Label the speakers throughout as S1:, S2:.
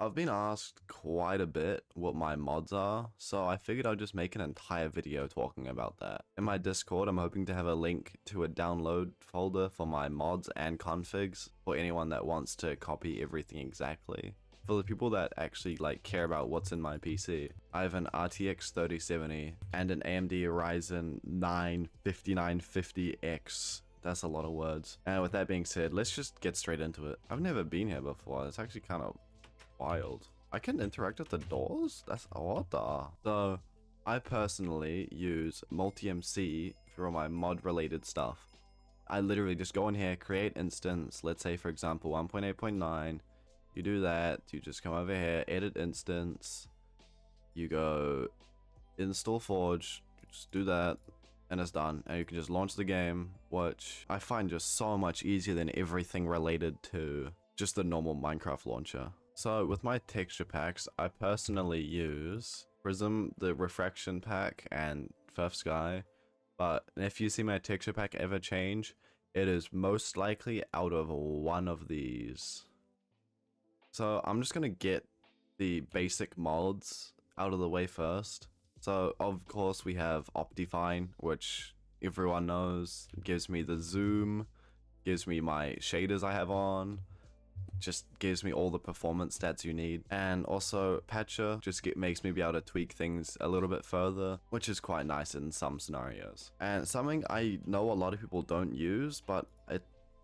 S1: I've been asked quite a bit what my mods are, so I figured I'd just make an entire video talking about that. In my Discord, I'm hoping to have a link to a download folder for my mods and configs for anyone that wants to copy everything exactly. For the people that actually care about what's in my PC, I have an RTX 3070 and an AMD Ryzen 9 5950X. That's a lot of words. And with that being said, let's just get straight into it. I've never been here before. It's actually kind of wild. I can interact with the doors? That's what the... So, I personally use MultiMC for all my mod related stuff. I literally just go in here, create instance, let's say for example 1.8.9. You do that, you just come over here, edit instance, you go install Forge, just do that, and it's done. And you can just launch the game, which I find just so much easier than everything related to just the normal Minecraft launcher. So with my texture packs, I personally use Prism, the Refraction pack, and First Sky. But if you see my texture pack ever change, it is most likely out of one of these. So I'm just gonna get the basic mods out of the way first. So of course we have Optifine, which everyone knows, gives me the zoom, gives me my shaders I have on, just gives me all the performance stats you need. And also Patcher just makes me be able to tweak things a little bit further, which is quite nice in some scenarios. And something I know a lot of people don't use, but I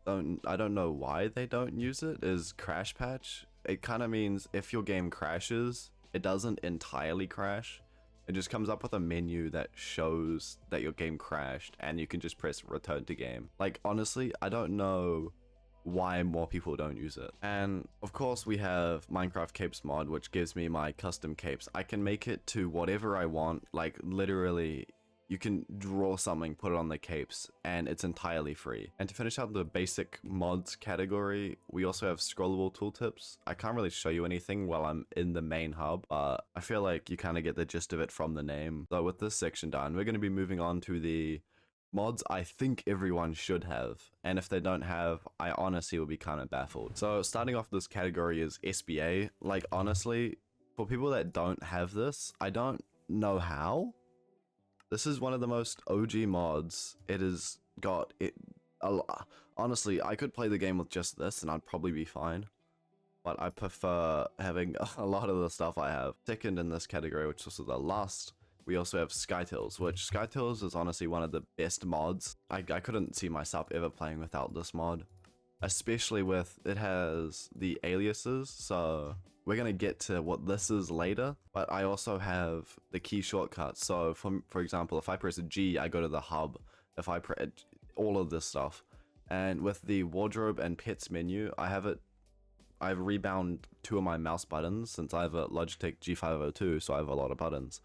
S1: don't know why they don't use it, is Crash Patch. It kind of means if your game crashes, it doesn't entirely crash. It just comes up with a menu that shows that your game crashed and you can just press return to game. Like honestly, I don't know why more people don't use it. And of course we have Minecraft Capes mod, which gives me my custom capes. I can make it to whatever I want, like literally you can draw something, put it on the capes, and it's entirely free. And to finish out the basic mods category, we also have scrollable tooltips. I can't really show you anything while I'm in the main hub, but I feel like you kind of get the gist of it from the name. So with this section done, we're going to be moving on to the mods I think everyone should have. And if they don't have, I honestly will be kind of baffled. So starting off this category is SBA. Like honestly, for people that don't have this, I don't know how. This is one of the most OG mods. It has got it a lot. Honestly, I could play the game with just this and I'd probably be fine. But I prefer having a lot of the stuff I have. Second in this category, which is the last, we also have SkyTills, which SkyTills is honestly one of the best mods. I couldn't see myself ever playing without this mod. Especially with, it has the aliases, so we're going to get to what this is later, but I also have the key shortcuts. So for example, if I press G, I go to the hub. If I press all of this stuff, and with the wardrobe and pets menu, I've rebound two of my mouse buttons since I have a Logitech G502, so I have a lot of buttons,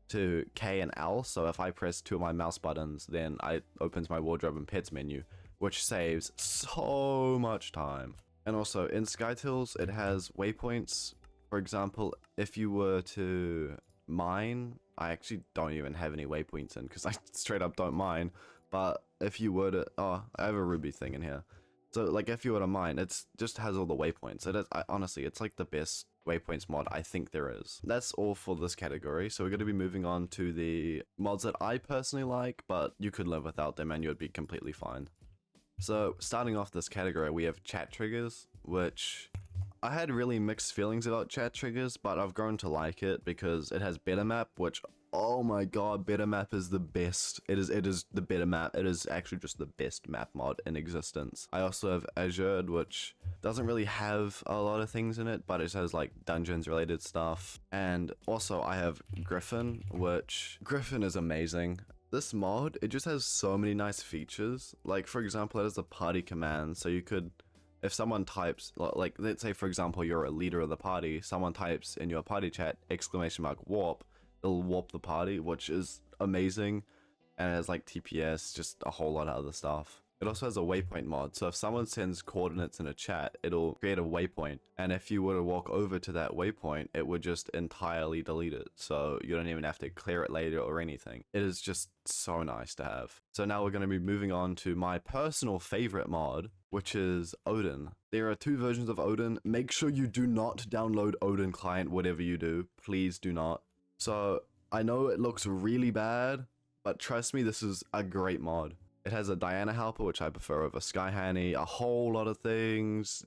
S1: to K and L. So if I press two of my mouse buttons, then it opens my wardrobe and pets menu, which saves so much time. And also in SkyTills, it has waypoints. For example, if you were to mine, I actually don't even have any waypoints in because I straight up don't mine. But if you were to, oh, I have a Ruby thing in here. So like if you were to mine, it just has all the waypoints. Honestly, it's like the best waypoints mod I think there is. That's all for this category. So we're going to be moving on to the mods that I personally like, but you could live without them and you'd be completely fine. So starting off this category, we have chat triggers, which I had really mixed feelings about chat triggers, but I've grown to like it because it has better map, which, oh my god, better map is the best. It is the better map. It is actually just the best map mod in existence. I also have Azure, which doesn't really have a lot of things in it, but it has like dungeons related stuff. And also I have Griffin, which Griffin is amazing. This mod, it just has so many nice features. Like for example, it has a party command, so you could, if someone types, like let's say for example you're a leader of the party, someone types in your party chat !warp, it'll warp the party, which is amazing. And it has like TPS, just a whole lot of other stuff. It also has a waypoint mod, so if someone sends coordinates in a chat, it'll create a waypoint, and if you were to walk over to that waypoint, it would just entirely delete it, so you don't even have to clear it later or anything. It is just so nice to have. So now we're going to be moving on to my personal favorite mod, which is Odin. There are 2 versions of Odin. Make sure you do not download Odin client, whatever you do. Please do not. So I know it looks really bad, but trust me, this is a great mod. It has a Diana helper, which I prefer over Skyhanny, a whole lot of things,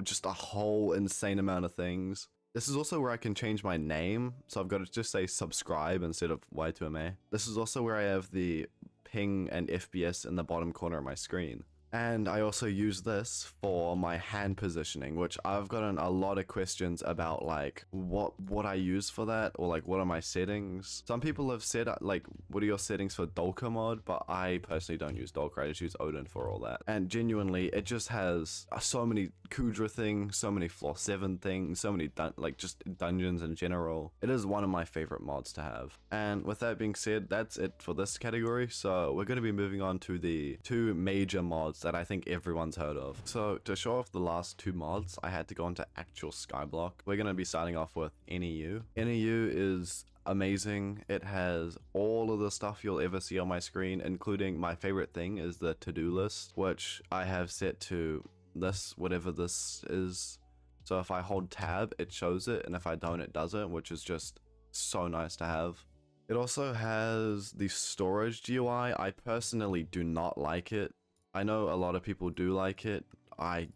S1: just a whole insane amount of things. This is also where I can change my name, so I've got to just say subscribe instead of Y2MA. This is also where I have the ping and FPS in the bottom corner of my screen. And I also use this for my hand positioning, which I've gotten a lot of questions about, like what I use for that, or like what are my settings. Some people have said like, what are your settings for Dolka mod, but I personally don't use Dolka. I just use Odin for all that. And genuinely, it just has so many Kudra things, so many floor 7 things, so many just dungeons in general. It is one of my favorite mods to have. And with that being said, that's it for this category. So we're going to be moving on to the 2 major mods that I think everyone's heard of. So to show off the last 2 mods, I had to go into actual Skyblock. We're going to be starting off with NEU. NEU is amazing. It has all of the stuff you'll ever see on my screen, including my favorite thing is the to-do list, which I have set to this, whatever this is. So if I hold tab, it shows it, and if I don't, it doesn't, which is just so nice to have. It also has the storage GUI. I personally do not like it. I know a lot of people do like it. I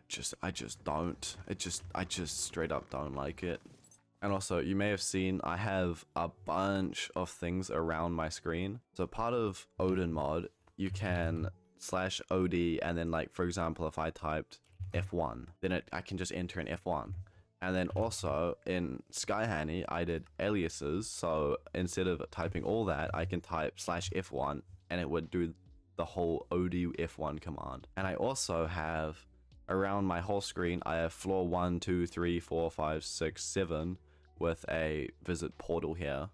S1: just don't. I just straight up don't like it. And also, you may have seen I have a bunch of things around my screen. So part of Odin mod, you can /OD, and then like, for example, if I typed F1, then I can just enter in F1. And then also in Skyhanny, I did aliases. So instead of typing all that, I can type /F1 and it would do the whole OD F1 command. And I also have around my whole screen, I have floor 1, 2, 3, 4, 5, 6, 7 with a visit portal here.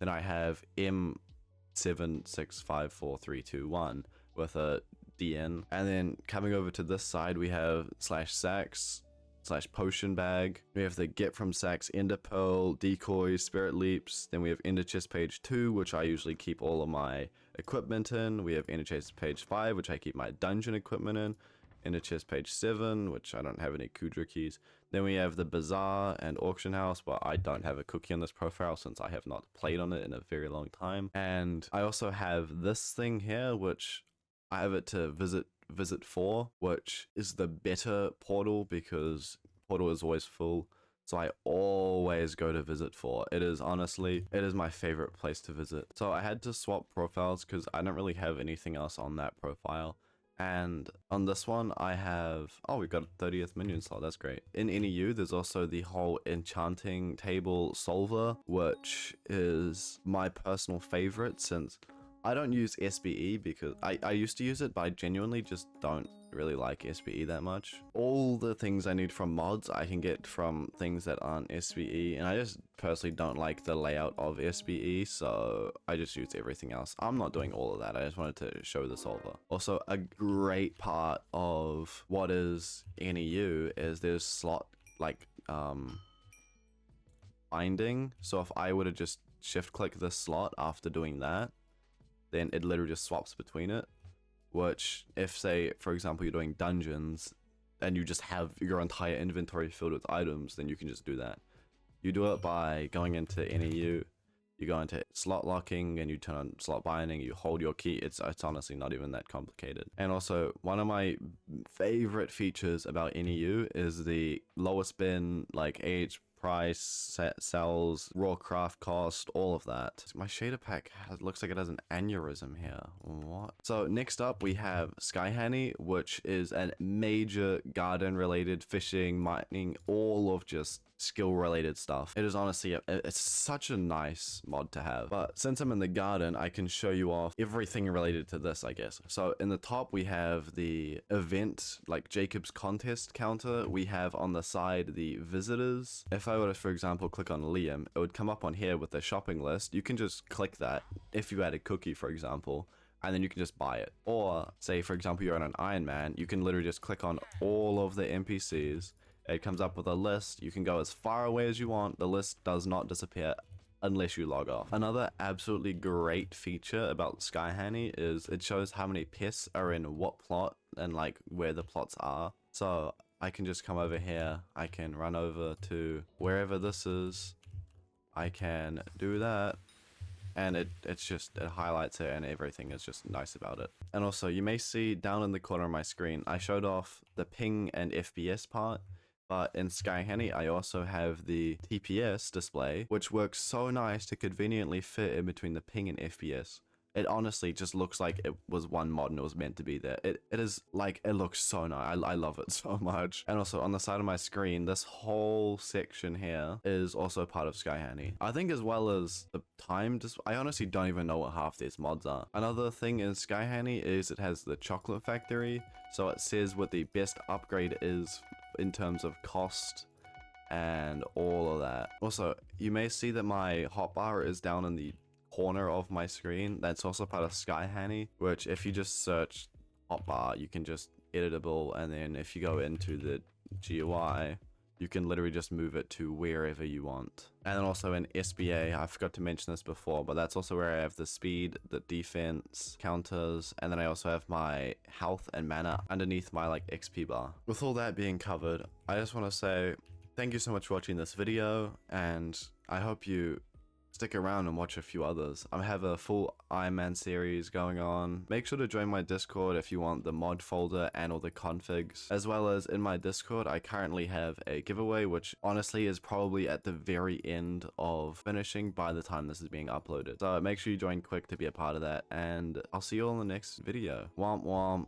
S1: Then I have M765431 with a DN. And then coming over to this side, we have /Sax, /Potion Bag. We have the Get from Sax, Ender Pearl, Decoys, Spirit Leaps. Then we have Ender Chest page 2, which I usually keep all of my equipment in. We have Ender Chest page 5, which I keep my dungeon equipment in. Ender Chest page 7, which I don't have any Kudra keys. Then we have the Bazaar and Auction House, but I don't have a cookie on this profile since I have not played on it in a very long time. And I also have this thing here, which I have it to visit 4, which is the better portal because portal is always full. So I always go to visit 4. It is my favorite place to visit. So I had to swap profiles because I don't really have anything else on that profile. And on this one, I have, oh, we've got a 30th minion slot. That's great. In NEU, there's also the whole enchanting table solver, which is my personal favorite since I don't use SBE because I used to use it, but I genuinely just don't really like SBE that much. All the things I need from mods, I can get from things that aren't SBE, and I just personally don't like the layout of SBE, so I just use everything else. I'm not doing all of that. I just wanted to show the solver. Also, a great part of what is NEU is there's slot like binding. So if I were to just shift click this slot after doing that, then it literally just swaps between it, which if, say, for example, you're doing dungeons and you just have your entire inventory filled with items, then you can just do that. You do it by going into NEU, you go into slot locking and you turn on slot binding, you hold your key. It's honestly not even that complicated. And also, one of my favorite features about NEU is the lowest bin, like AH price, sells, raw craft cost, all of that. My shader pack looks like it has an aneurysm here. What? So next up we have Skyhanny, which is a major garden related, fishing, mining, all of just skill related stuff. It is honestly it's such a nice mod to have. But since I'm in the garden, I can show you off everything related to this, I guess. So in the top we have the event, like Jacob's contest counter. We have on the side the visitors. If I were to, for example, click on Liam, it would come up on here with the shopping list. You can just click that if you had a cookie, for example, and then you can just buy it. Or say, for example, you're on an Iron Man, you can literally just click on all of the NPCs. It comes up with a list. You can go as far away as you want. The list does not disappear unless you log off. Another absolutely great feature about Skyhanny is it shows how many pests are in what plot. and like where the plots are. So I can just come over here, I can run over to wherever this is, I can do that, and it highlights it and everything is just nice about it. And also you may see down in the corner of my screen, I showed off the ping and FPS part, but in SkyHanny I also have the TPS display, which works so nice to conveniently fit in between the ping and FPS. It honestly just looks like it was one mod and it was meant to be there. It is like, it looks so nice. I love it so much. And also on the side of my screen, this whole section here is also part of SkyHanny. I think as well as the time, I honestly don't even know what half these mods are. Another thing in SkyHanny is it has the chocolate factory. So it says what the best upgrade is in terms of cost and all of that. Also, you may see that my hotbar is down in the corner of my screen. That's also part of SkyHanny, which if you just search hotbar, you can just editable, and then if you go into the GUI, you can literally just move it to wherever you want. And then also in SBA, I forgot to mention this before, but that's also where I have the speed, the defense counters, and then I also have my health and mana underneath my like XP bar. With all that being covered, I just want to say thank you so much for watching this video, and I hope you stick around and watch a few others. I have a full Iron Man series going on. Make sure to join my Discord if you want the mod folder and all the configs. As well as in my Discord, I currently have a giveaway, which honestly is probably at the very end of finishing by the time this is being uploaded. So make sure you join quick to be a part of that, and I'll see you all in the next video. Womp womp.